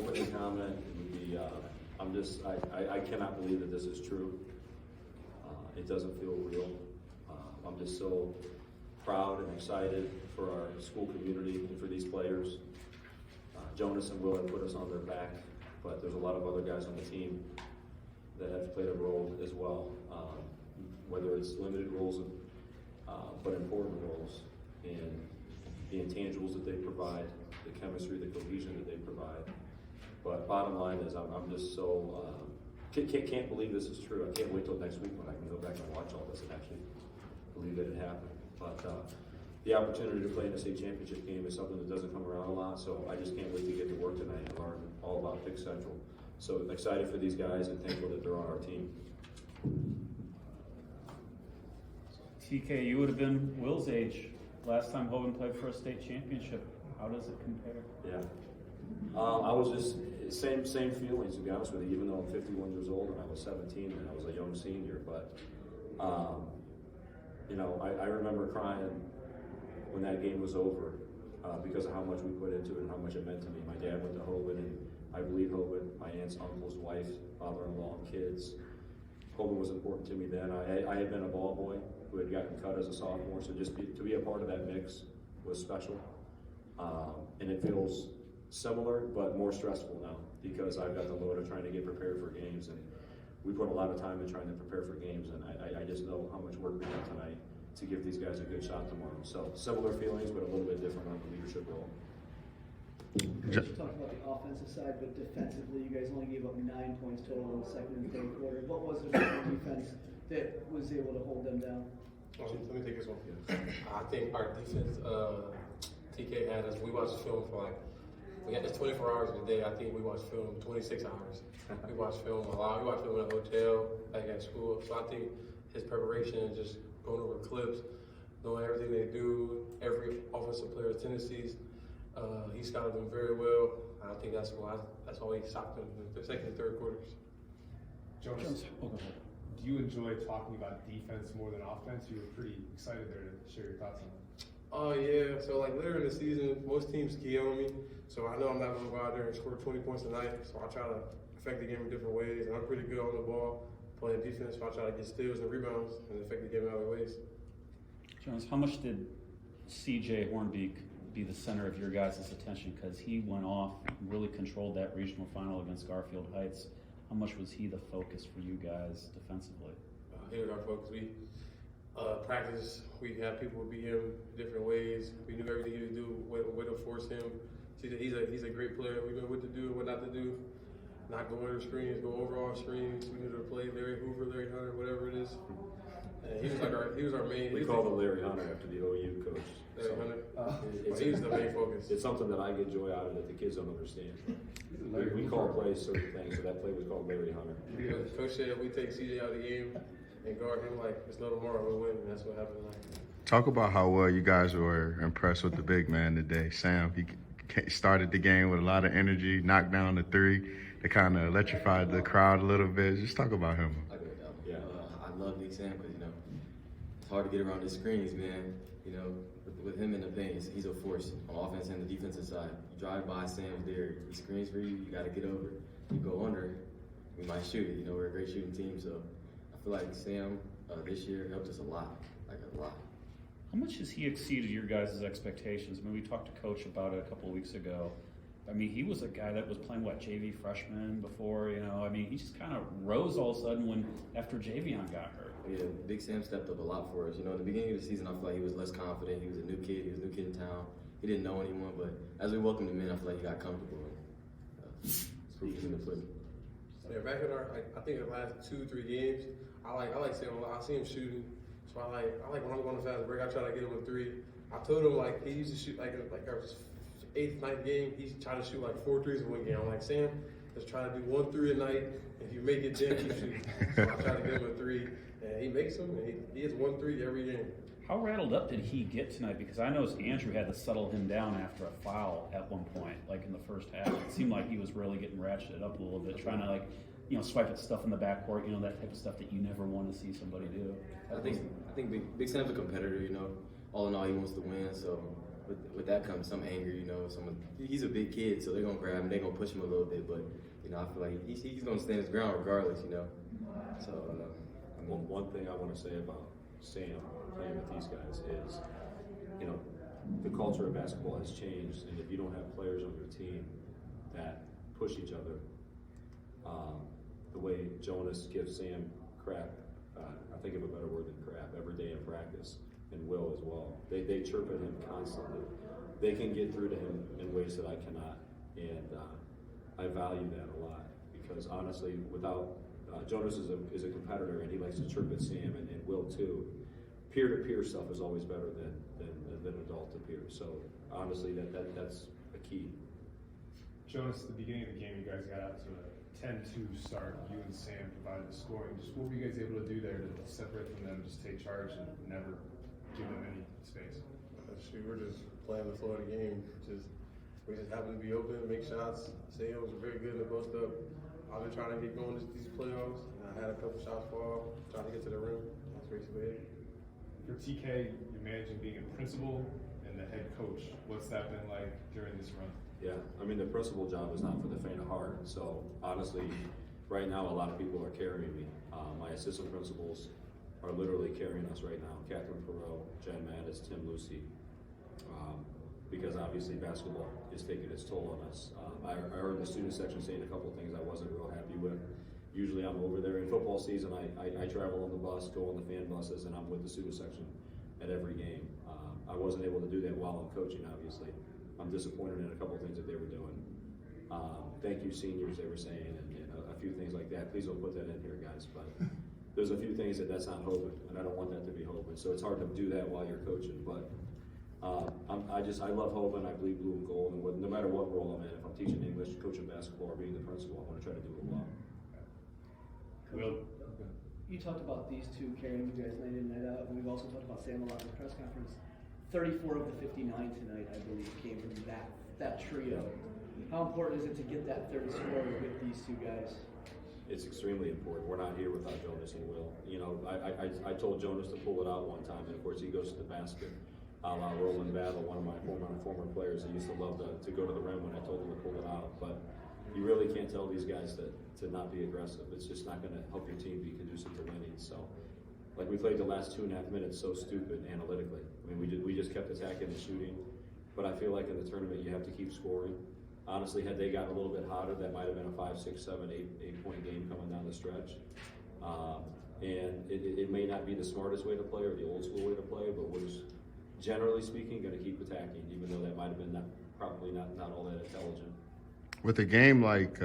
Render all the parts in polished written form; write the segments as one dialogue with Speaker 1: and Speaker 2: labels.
Speaker 1: quick comment would be, I cannot believe that this is true. It doesn't feel real. I'm just so proud and excited for our school community and for these players. Jonas and Will have put us on their back, but there's a lot of other guys on the team that have played a role as well, whether it's limited roles, but important roles, and the intangibles that they provide, the chemistry, the cohesion that they provide. But bottom line is, I'm just so, can't believe this is true. I can't wait till next week when I can go back and watch all this and actually believe that it happened. But the opportunity to play in the state championship game is something that doesn't come around a lot, so I just can't wait to get to work tonight and learn all about Pick Central. So excited for these guys and thankful that they're on our team.
Speaker 2: TK, you would have been Will's age last time Hoban played for a state championship. How does it compare?
Speaker 1: Yeah. I was just, same feelings, to be honest with you, even though I'm 51 years old and I was 17 and I was a young senior. But, you know, I remember crying when that game was over because of how much we put into it and how much it meant to me. My dad went to Hoban, and I bleed Hoban, my aunt's uncle's wife, father-in-law, kids. Hoban was important to me then. I had been a ball boy who had gotten cut as a sophomore, so just to be a part of that mix was special. And it feels similar, but more stressful now because I've got the load of trying to get prepared for games, and we put a lot of time in trying to prepare for games, and I just know how much work we have tonight to give these guys a good shot tomorrow. So similar feelings, but a little bit different on the leadership role.
Speaker 3: You talked about the offensive side, but defensively, you guys only gave up 9 points total in the second and third quarter. What was it about the defense that was able to hold them down?
Speaker 4: Let me take this one. I think our defense, TK had us, we watched film for we had this 24 hours a day. I think we watched film 26 hours. We watched film a lot. We watched film in a hotel, back at school. So I think his preparation and just going over clips, knowing everything they do, every offensive player's tendencies, he scouted them very well. I think that's why he stopped them in the second and third quarters.
Speaker 5: Jonas, do you enjoy talking about defense more than offense? You were pretty excited there to share your thoughts on that.
Speaker 4: Oh yeah, so later in the season, most teams key on me. So I know I'm not gonna go out there and score 20 points a night. So I try to affect the game in different ways, and I'm pretty good on the ball, playing defense. So I try to get steals and rebounds and affect the game in other ways.
Speaker 2: Jonas, how much did CJ Hornbeek be the center of your guys' attention? Because he went off, really controlled that regional final against Garfield Heights. How much was he the focus for you guys defensively?
Speaker 4: He was our focus. We practice. We had people beat him different ways. We knew everything he would do, way to force him. He's a great player. We know what to do, what not to do. Not go under screens, go over all screens. We knew to play Larry Hoover, Larry Hunter, whatever it is. And he was our main.
Speaker 1: We call him Larry Hunter after the OU coach.
Speaker 4: Larry Hunter. He was the main focus.
Speaker 1: It's something that I get joy out of that the kids don't understand. We call plays certain things, so that play was called Larry Hunter.
Speaker 4: Yeah, Coach said we take CJ out of the game and guard him like it's no tomorrow, we'll win, and that's what happened tonight.
Speaker 6: Talk about how well you guys were impressed with the big man today. Sam, he started the game with a lot of energy, knocked down the three to kind of electrified the crowd a little bit. Just talk about him.
Speaker 7: I love Big Sam because, it's hard to get around his screens, man. With him in the paint, he's a force on offense and the defensive side. You drive by, Sam's there. He screens for you, you got to get over. You go under, we might shoot it. We're a great shooting team, so I feel like Sam this year helped us a lot, a lot.
Speaker 2: How much has he exceeded your guys' expectations? I mean, we talked to Coach about it a couple of weeks ago. I mean, he was a guy that was playing, JV freshman before, I mean, he just kind of rose all of a sudden after Javion got hurt.
Speaker 7: Yeah, Big Sam stepped up a lot for us. In the beginning of the season, I feel like he was less confident. He was a new kid. He was a new kid in town. He didn't know anyone, but as we welcomed him in, I feel like he got comfortable. Proof in the pudding.
Speaker 4: Yeah, back in I think the last 2-3 games, I like Sam a lot. I see him shooting, so I like when I'm going to fast break, I try to get him a three. I told him he used to shoot like our 8th, 9th game, he's trying to shoot 4 threes in one game. I'm like, Sam, just try to do 1 3 a night. If you make it, then keep shooting. So I try to get him a 3, and he makes them. And he hits 1 3 every game.
Speaker 2: How rattled up did he get tonight? Because I noticed Andrew had to settle him down after a foul at one point, in the first half. It seemed like he was really getting ratcheted up a little bit, trying to swipe at stuff in the backcourt, that type of stuff that you never want to see somebody do.
Speaker 7: I think Big Sam's a competitor, all in all he wants to win, so with that comes some anger, you know. He's a big kid, so they're gonna grab him, they're gonna push him a little bit, but you know, I feel like he's gonna stand his ground regardless, you know. So I mean,
Speaker 1: One thing I want to say about Sam playing with these guys is, you know, the culture of basketball has changed, and if you don't have players on your team that push each other, the way Jonas gives Sam crap, I think of a better word than crap, every day in practice, and Will as well. They chirp at him constantly. They can get through to him in ways that I cannot, and I value that a lot, because honestly, without Jonas is a competitor, and he likes to chirp at Sam, and Will too. Peer-to-peer stuff is always better than adult to peer. So honestly, that's a key.
Speaker 5: Jonas, at the beginning of the game, you guys got out to a 10-2 start. You and Sam provided the scoring. Just what were you guys able to do there to separate from them, just take charge and never give them any space?
Speaker 4: We were just playing the flow of the game. We just happened to be open, make shots. Sam was very good in the post up. I've been trying to get going these playoffs. I had a couple shots fall, trying to get to the rim. That's basically it.
Speaker 5: For TK, you're managing being a principal and the head coach. What's that been like during this run?
Speaker 1: Yeah, I mean, the principal job is not for the faint of heart. So honestly, right now, a lot of people are carrying me. My assistant principals are literally carrying us right now. Catherine Perot, Jen Mattis, Tim Lucy. Because obviously basketball is taking its toll on us. I heard the student section saying a couple of things I wasn't real happy with. Usually I'm over there in football season. I travel on the bus, go on the fan buses, and I'm with the student section at every game. I wasn't able to do that while I'm coaching, obviously. I'm disappointed in a couple of things that they were doing. Thank you, seniors, they were saying, and a few things like that. Please don't put that in here, guys. But there's a few things that's not Hoban, and I don't want that to be Hoban. So it's hard to do that while you're coaching. But I love Hoban. I bleed blue and gold, and no matter what role I'm in, if I'm teaching English, coaching basketball, or being the principal, I want to try to do it well.
Speaker 5: Will?
Speaker 3: You talked about these two carrying you guys night in, night out, and we've also talked about Sam a lot in the press conference. 34 of the 59 tonight, I believe, came from that trio. How important is it to get that third scorer with these two guys?
Speaker 1: It's extremely important. We're not here without Jonas and Will. You know, I told Jonas to pull it out one time, and of course he goes to the basket. A la Roland Battle, one of my former players, he used to love to go to the rim when I told him to pull it out. But you really can't tell these guys to not be aggressive. It's just not going to help your team be conducive to winning. So, like we played the last 2.5 minutes so stupid analytically. I mean, we just kept attacking and shooting. But I feel like in the tournament you have to keep scoring. Honestly, had they gotten a little bit hotter, that might have been a 5, 6, 7, 8 point game coming down the stretch. And it may not be the smartest way to play or the old school way to play, but we're just, generally speaking, going to keep attacking, even though that might have been probably not all that intelligent.
Speaker 6: With a game like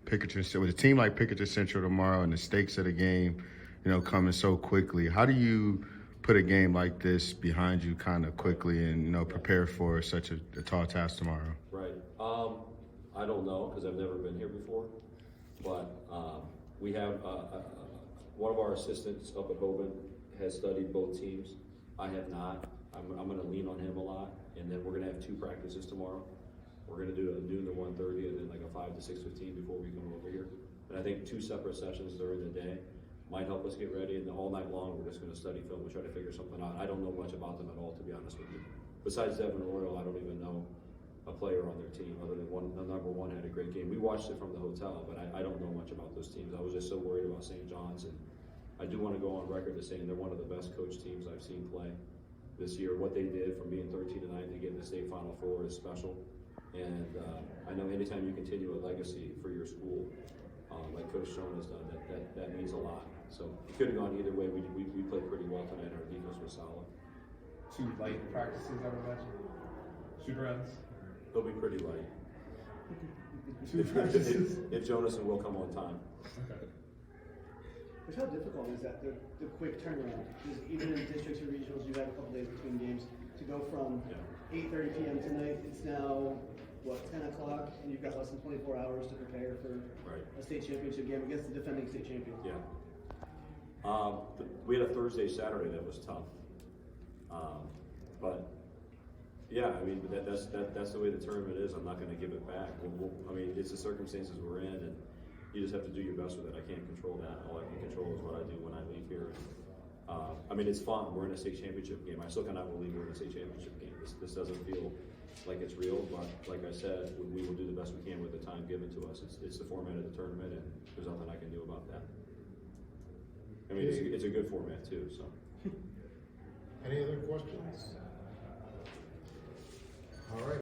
Speaker 6: Pickerton, with a team like Pickerton Central tomorrow, and the stakes of the game, you know, coming so quickly, how do you put a game like this behind you kind of quickly and, you know, prepare for such a tall task tomorrow?
Speaker 1: Right. I don't know, because I've never been here before, but we have one of our assistants up at Hoban has studied both teams. I have not. I'm going to lean on him a lot, and then we're going to have 2 practices tomorrow. We're going to do a noon to 1:30, and then like a 5 to 6:15 before we come over here. And I think 2 separate sessions during the day might help us get ready, and then all night long we're just going to study film and try to figure something out. I don't know much about them at all, to be honest with you. Besides Devin Royal, I don't even know a player on their team other than the number one had a great game. We watched it from the hotel, but I don't know much about those teams. I was just so worried about St. John's, and I do want to go on record as saying they're one of the best coached teams I've seen play this year. What they did from being 13-9 to get in the state Final Four is special. And I know anytime you continue a legacy for your school, like Coach Sean has done, that means a lot. So it could have gone either way. We played pretty well tonight. Our defense was solid.
Speaker 5: 2 light practices, I would imagine. Shoot-arounds.
Speaker 1: They'll be pretty light.
Speaker 5: 2 practices.
Speaker 1: If Jonas and Will come on time.
Speaker 5: Okay.
Speaker 3: Which, how difficult is that, the quick turnaround? Because even in districts or regionals, you have a couple days between games. To go from 8:30 p.m. tonight, it's now, 10 o'clock, and you've got less than 24 hours to prepare for a state championship game against the defending state champion.
Speaker 1: Yeah. We had a Thursday, Saturday that was tough. But yeah, I mean, that's the way the tournament is. I'm not going to give it back. I mean, it's the circumstances we're in, and you just have to do your best with it. I can't control that. All I can control is what I do when I leave here. I mean, it's fun. We're in a state championship game. I still cannot believe we're in a state championship game. This doesn't feel like it's real, but like I said, we will do the best we can with the time given to us. It's the format of the tournament, and there's nothing I can do about that. I mean, it's a good format too. So.
Speaker 8: Any other questions? All right.